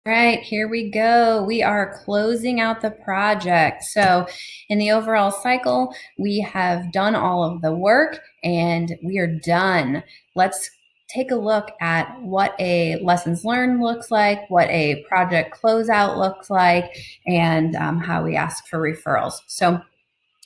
All right, here we go. We are closing out the project. So, in the overall cycle, we have done all of the work and we are done. Let's take a look at what a lessons learned looks like, what a project closeout looks like, and how we ask for referrals. So,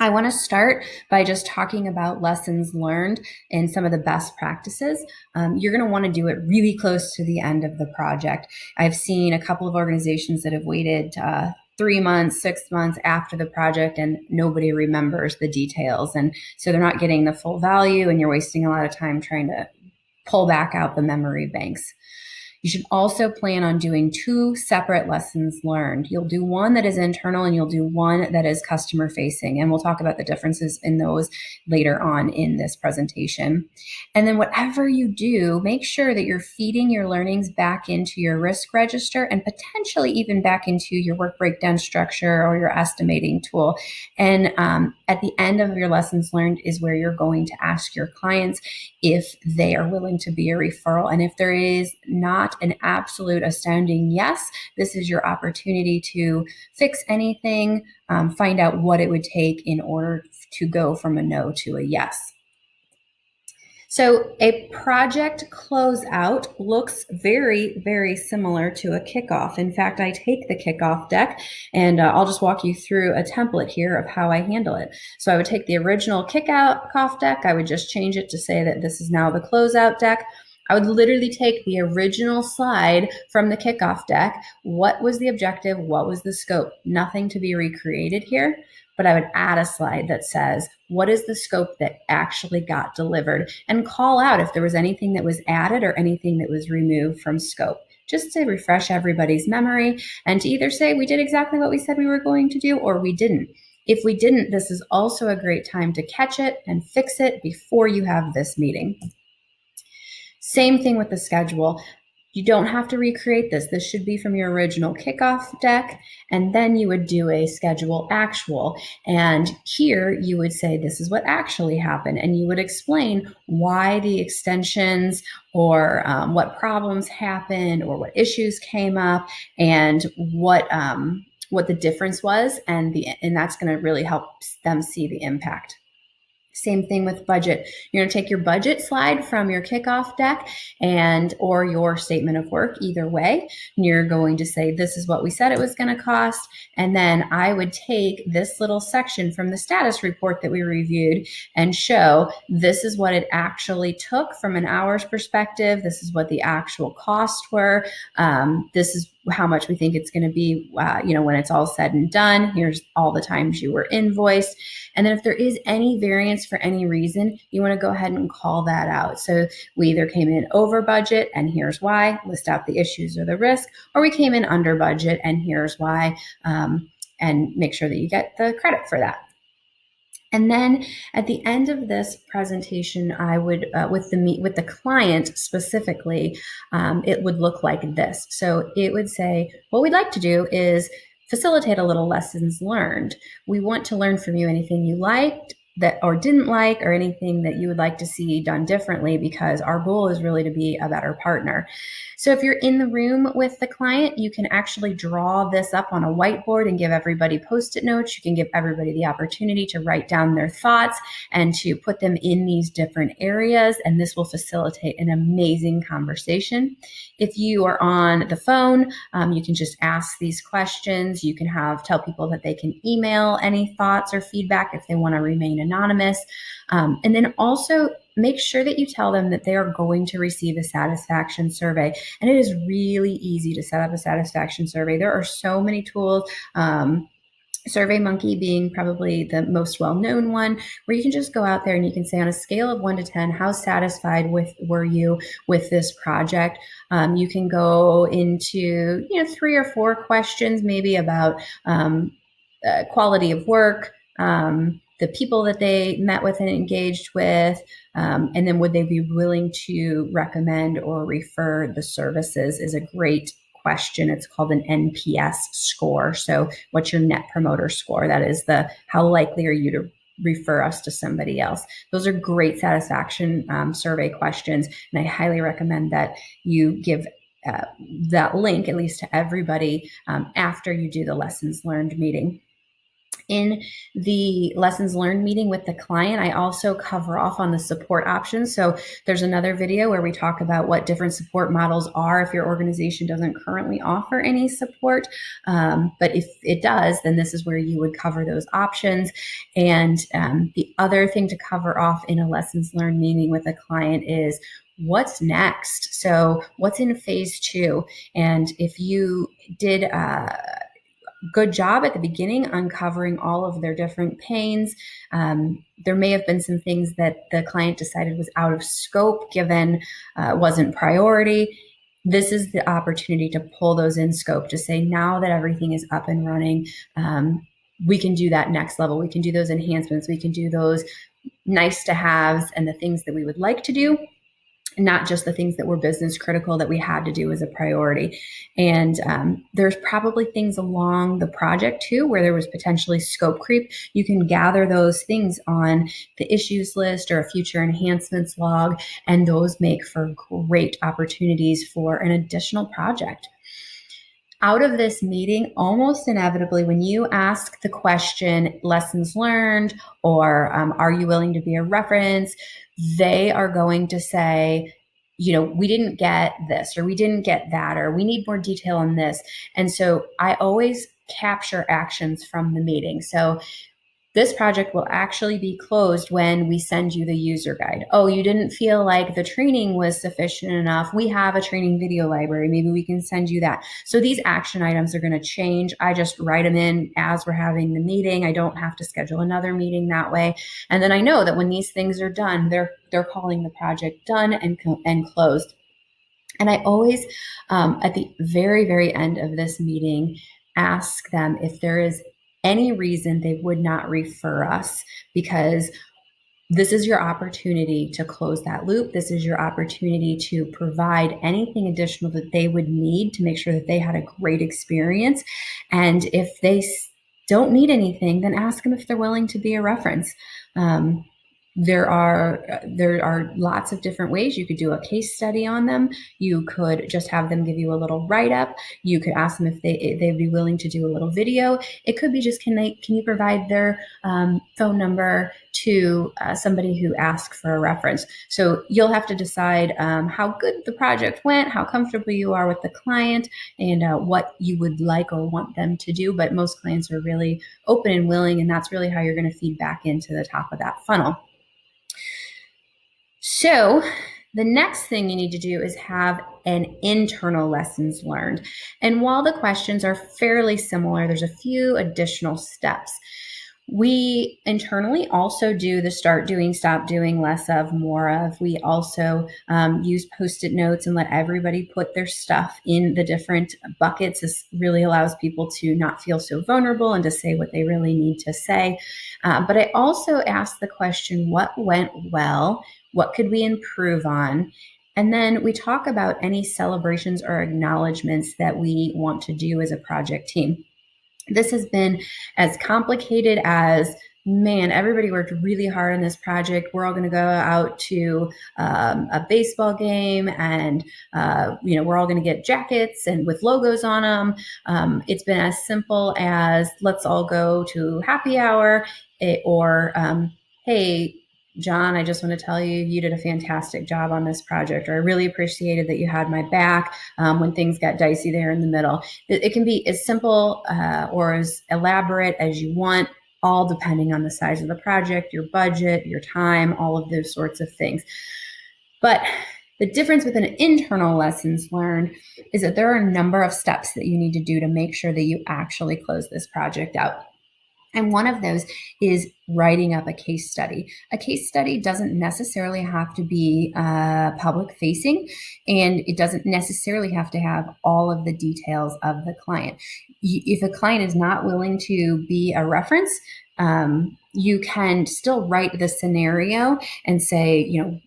I want to start by just talking about lessons learned and some of the best practices. You're going to want to do it really close to the end of the project. I've seen a couple of organizations that have waited 3 months, 6 months after the project, and nobody remembers the details. And so they're not getting the full value, and you're wasting a lot of time trying to pull back out the memory banks. You should also plan on doing two separate lessons learned. You'll do one that is internal and you'll do one that is customer facing. And we'll talk about the differences in those later on in this presentation. And then whatever you do, make sure that you're feeding your learnings back into your risk register and potentially even back into your work breakdown structure or your estimating tool. And at the end of your lessons learned is where you're going to ask your clients if they are willing to be a referral. And if there is not an absolute astounding yes, this is your opportunity to fix anything, find out what it would take in order to go from a no to a yes. So a project closeout looks very, very similar to a kickoff. In fact, I take the kickoff deck and I'll just walk you through a template here of how I handle it. So I would take the original kickoff deck. I would just change it to say that this is now the closeout deck. I would literally take the original slide from the kickoff deck. What was the objective? What was the scope? Nothing to be recreated here, but I would add a slide that says, what is the scope that actually got delivered? And call out if there was anything that was added or anything that was removed from scope, just to refresh everybody's memory and to either say we did exactly what we said we were going to do or we didn't. If we didn't, this is also a great time to catch it and fix it before you have this meeting. Same thing with the schedule. You don't have to recreate this. This should be from your original kickoff deck. And then you would do a schedule actual. And here you would say, this is what actually happened. And you would explain why the extensions or what problems happened or what issues came up and what the difference was. And that's going to really help them see the impact. Same thing with budget. You're going to take your budget slide from your kickoff deck or your statement of work, either way. And you're going to say, this is what we said it was going to cost. And then I would take this little section from the status report that we reviewed and show this is what it actually took from an hours perspective. This is what the actual costs were. This is how much we think it's going to be, when it's all said and done. Here's all the times you were invoiced. And then if there is any variance for any reason, you want to go ahead and call that out. So we either came in over budget and here's why, list out the issues or the risk, or we came in under budget and here's why, and make sure that you get the credit for that. And then at the end of this presentation, I would, with the client specifically, it would look like this. So it would say, what we'd like to do is facilitate a little lessons learned. We want to learn from you anything you liked that or didn't like, or anything that you would like to see done differently, because our goal is really to be a better partner. So if you're in the room with the client, you can actually draw this up on a whiteboard and give everybody Post-it notes. You can give everybody the opportunity to write down their thoughts and to put them in these different areas, and this will facilitate an amazing conversation. If you are on the phone, you can just ask these questions. You can tell people that they can email any thoughts or feedback if they want to remain anonymous. And then also make sure that you tell them that they are going to receive a satisfaction survey. And it is really easy to set up a satisfaction survey. There are so many tools. SurveyMonkey being probably the most well-known one, where you can just go out there and you can say, on a scale of 1 to 10, how satisfied were you with this project? You can go into 3 or 4 questions, maybe about quality of work, the people that they met with and engaged with, and then would they be willing to recommend or refer the services is a great question. It's called an NPS score. So what's your net promoter score? That is how likely are you to refer us to somebody else? Those are great satisfaction survey questions. And I highly recommend that you give that link, at least to everybody, after you do the lessons learned meeting. In the lessons learned meeting with the client, I also cover off on the support options. So there's another video where we talk about what different support models are if your organization doesn't currently offer any support. But if it does, then this is where you would cover those options. And the other thing to cover off in a lessons learned meeting with a client is what's next. So what's in phase 2? And if you did good job at the beginning uncovering all of their different pains. There may have been some things that the client decided was out of scope given wasn't priority. This is the opportunity to pull those in scope, to say now that everything is up and running, we can do that next level. We can do those enhancements. We can do those nice to haves and the things that we would like to do, not just the things that were business critical that we had to do as a priority. And there's probably things along the project too where there was potentially scope creep. You can gather those things on the issues list or a future enhancements log, and those make for great opportunities for an additional project. Out of this meeting, almost inevitably, when you ask the question, lessons learned, or are you willing to be a reference, they are going to say, we didn't get this, or we didn't get that, or we need more detail on this. And so I always capture actions from the meeting. So this project will actually be closed when we send you the user guide. Oh, you didn't feel like the training was sufficient enough. We have a training video library. Maybe we can send you that. So these action items are going to change. I just write them in as we're having the meeting. I don't have to schedule another meeting that way. And then I know that when these things are done, they're calling the project done and closed. And I always, at the very, very end of this meeting, ask them if there is any reason they would not refer us, because this is your opportunity to close that loop. This is your opportunity to provide anything additional that they would need to make sure that they had a great experience. And if they don't need anything, then ask them if they're willing to be a reference. There are lots of different ways. You could do a case study on them. You could just have them give you a little write-up. You could ask them if they'd be willing to do a little video. It could be just, can you provide their phone number to somebody who asked for a reference. So you'll have to decide how good the project went, how comfortable you are with the client, and what you would like or want them to do. But most clients are really open and willing, and that's really how you're going to feed back into the top of that funnel. So the next thing you need to do is have an internal lessons learned. And while the questions are fairly similar, there's a few additional steps. We internally also do the start doing, stop doing, less of, more of. We also use Post-it notes and let everybody put their stuff in the different buckets. This really allows people to not feel so vulnerable and to say what they really need to say. But I also ask the question, what went well? What could we improve on? And then we talk about any celebrations or acknowledgments that we want to do as a project team. This has been as complicated as, man, everybody worked really hard on this project. We're all going to go out to a baseball game, and we're all going to get jackets and with logos on them. It's been as simple as, let's all go to happy hour, or hey, John, I just want to tell you, you did a fantastic job on this project, or I really appreciated that you had my back when things got dicey there in the middle. It can be as simple or as elaborate as you want, all depending on the size of the project, your budget, your time, all of those sorts of things. But the difference with an internal lessons learned is that there are a number of steps that you need to do to make sure that you actually close this project out. And one of those is writing up a case study. A case study doesn't necessarily have to be public facing, and it doesn't necessarily have to have all of the details of the client. If a client is not willing to be a reference, you can still write the scenario and say,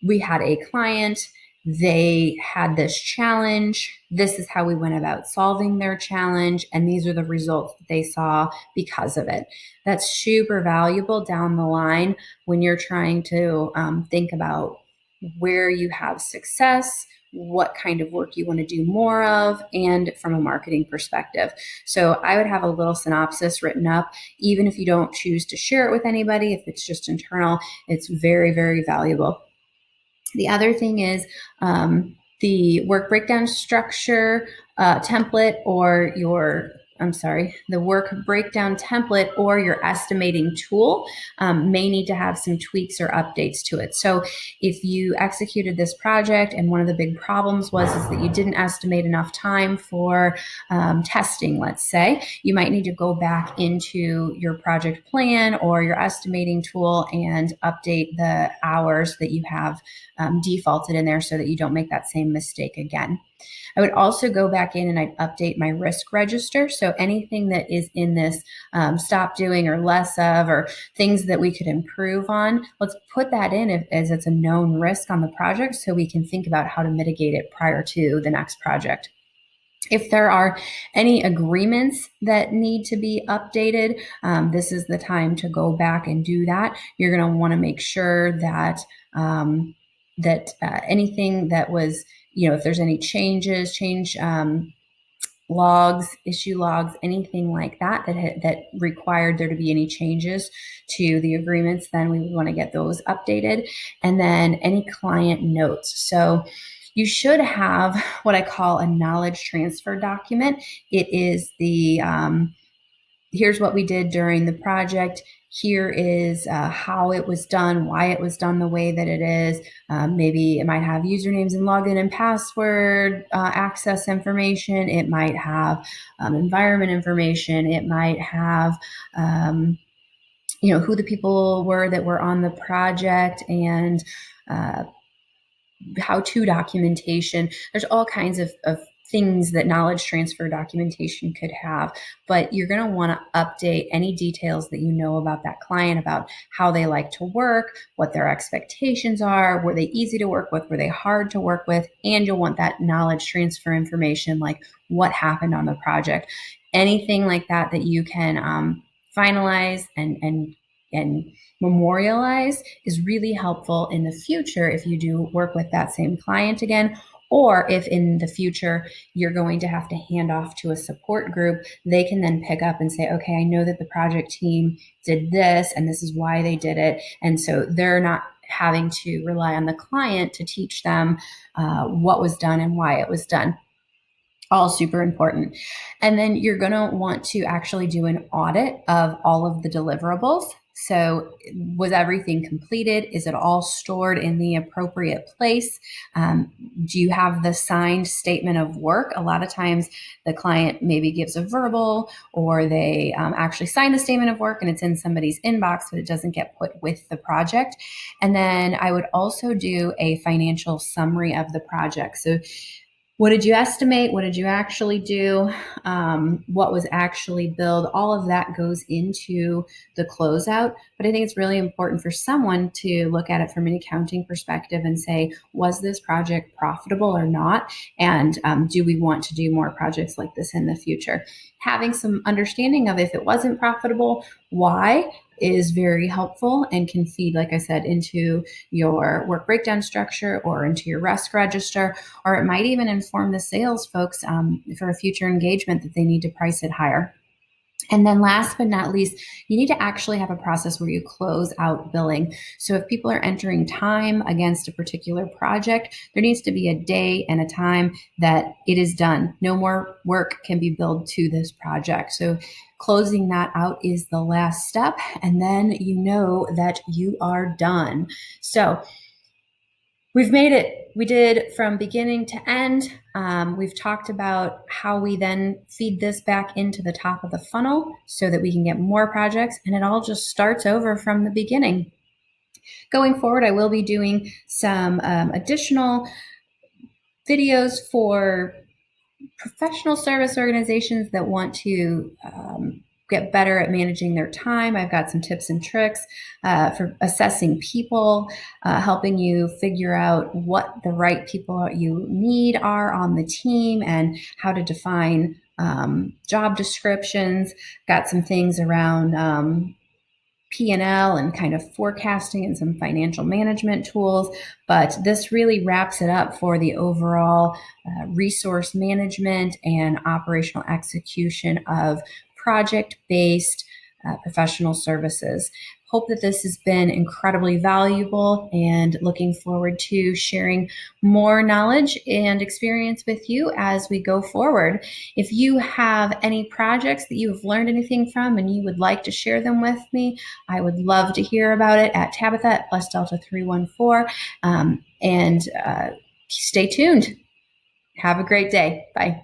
we had a client, they had this challenge. This is how we went about solving their challenge, and these are the results that they saw because of it. That's super valuable down the line when you're trying to think about where you have success, what kind of work you want to do more of, and from a marketing perspective. So I would have a little synopsis written up, even if you don't choose to share it with anybody. If it's just internal, it's very, very valuable. The other thing is the work breakdown structure template, or the work breakdown template or your estimating tool may need to have some tweaks or updates to it. So if you executed this project and one of the big problems is that you didn't estimate enough time for testing, let's say, you might need to go back into your project plan or your estimating tool and update the hours that you have defaulted in there so that you don't make that same mistake again. I would also go back in and I'd update my risk register. So anything that is in this stop doing or less of, or things that we could improve on, let's put that in as it's a known risk on the project so we can think about how to mitigate it prior to the next project. If there are any agreements that need to be updated, this is the time to go back and do that. You're going to want to make sure that anything that was, if there's any change logs, issue logs, anything like that required there to be any changes to the agreements, then we would want to get those updated. And then any client notes. So you should have what I call a knowledge transfer document. It is the here's what we did during the project. Here is how it was done, why it was done the way that it is. Maybe it might have usernames and login and password access information. It might have environment information. It might have who the people were that were on the project, and how-to documentation. There's all kinds of things that knowledge transfer documentation could have, but you're going to want to update any details that you know about that client, about how they like to work, what their expectations are, were they easy to work with, were they hard to work with, and you'll want that knowledge transfer information, like what happened on the project. Anything like that you can finalize and memorialize is really helpful in the future if you do work with that same client again, or if in the future you're going to have to hand off to a support group. They can then pick up and say, okay, I know that the project team did this and this is why they did it. And so they're not having to rely on the client to teach them what was done and why it was done. All super important. And then you're going to want to actually do an audit of all of the deliverables. So was everything completed? Is it all stored in the appropriate place? Do you have the signed statement of work? A lot of times the client maybe gives a verbal, or they actually sign the statement of work and it's in somebody's inbox, but it doesn't get put with the project. And then I would also do a financial summary of the project. So what did you estimate? What did you actually do? What was actually billed? All of that goes into the closeout. But I think it's really important for someone to look at it from an accounting perspective and say, was this project profitable or not? And do we want to do more projects like this in the future? Having some understanding of if it wasn't profitable, why, is very helpful and can feed, like I said, into your work breakdown structure or into your risk register, or it might even inform the sales folks for a future engagement that they need to price it higher. And then last but not least, you need to actually have a process where you close out billing. So if people are entering time against a particular project, there needs to be a day and a time that it is done. No more work can be billed to this project. So closing that out is the last step. And then you know that you are done. So we've made it. We did from beginning to end. We've talked about how we then feed this back into the top of the funnel so that we can get more projects, and it all just starts over from the beginning. Going forward, I will be doing some additional videos for professional service organizations that want to get better at managing their time. I've got some tips and tricks for assessing people, helping you figure out what the right people you need are on the team and how to define job descriptions. Got some things around P&L and kind of forecasting and some financial management tools, but this really wraps it up for the overall resource management and operational execution of project-based professional services. Hope that this has been incredibly valuable and looking forward to sharing more knowledge and experience with you as we go forward. If you have any projects that you have learned anything from and you would like to share them with me, I would love to hear about it at Tabetha at plus Delta 314. And stay tuned. Have a great day. Bye.